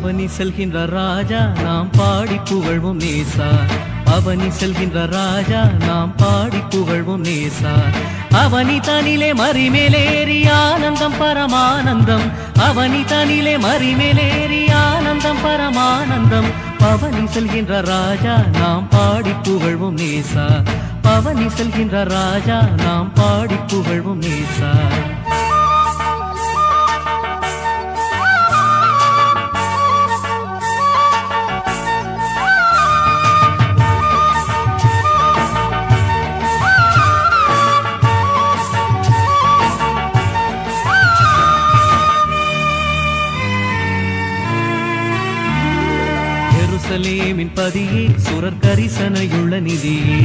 அவனி செல்கின்ற ராஜா நாம் பாடி புகழ்வோம் நேசா. அவனி செல்கின்ற ராஜா நாம் பாடி புகழ்வோம் நேசா. அவனி தனிலே மறிமேலேறி ஆனந்தம் பரமானந்தம். அவனி தனிலே மறிமேலேறி ஆனந்தம் பரமானந்தம். பவனி செல்கின்ற ராஜா நாம் பாடி புகழ்வோம் நேசா. பவனி செல்கின்ற ராஜா நாம் பாடி புகழ்வோம் நேசா. எருசலேமின் பதியே சுரர் கரிசனையுள்ள நிதியே.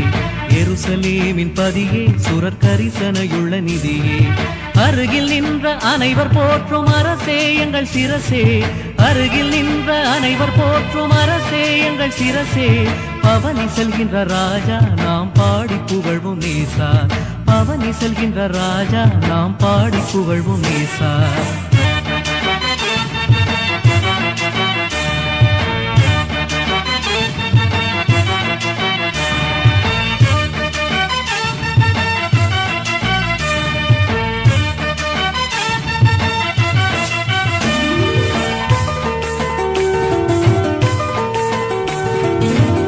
எருசலேமின் பதியே சுரர் கரிசனையுள்ள நிதியே. அருகில் நின்ற அனைவர் போற்றும் அரசே எங்கள் சிரசே. அருகில் நின்ற அனைவர் போற்றும் அரசே எங்கள் சிரசே. பவனி செல்கின்ற ராஜா நாம் பாடி புகழ்வோம் நேசா. பவனி செல்கின்ற ராஜா நாம் பாடி புகழ்வோம் நேசா.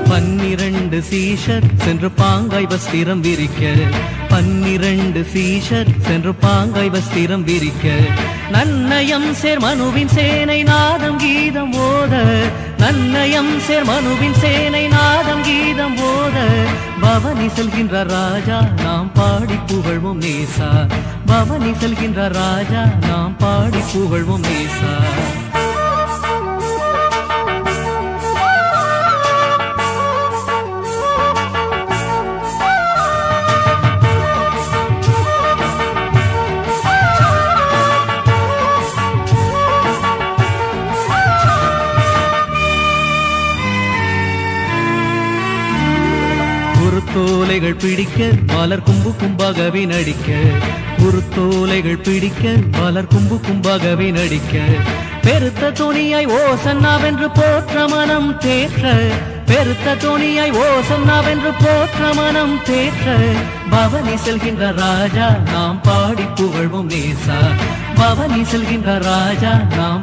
பன்னிரண்டு சீஷர் சென்று பாங்காய் வஸ்திரம் விரிக்க. பன்னிரண்டு சீஷர் சென்று பாங்காய் வஸ்திரம் விரிக்க. நன்னயம் சேர் மனுவின் சேனை நாதம் கீதம் ஓத. நன்னயம் சேர் மனுவின் சேனை நாதம் கீதம் ஓத. பவனி செல்கின்ற ராஜா நாம் பாடி புகழ்வோம் நேசா. பவனி செல்கின்ற ராஜா நாம் பாடி புகழ்வோம் நேசா. குருத்தோலைகள் பிடிக்க மலர் கும்பு கும்பாகவே நடிக்க. குருத்தோலைகள் பிடிக்க மலர் கும்பு கும்பாகவே நடிக்க. பெருத்த துணியாய் ஓசன்னாவென்று போற்ற மனம் தேற்ற. பெருத்த துணியாய் ஓசன்னாவென்று போற்ற மனம் தேற்ற. பவனி செல்கின்ற ராஜா நாம் பாடி புகழ்வோம் நேசா. பவனி செல்கின்ற ராஜா நாம்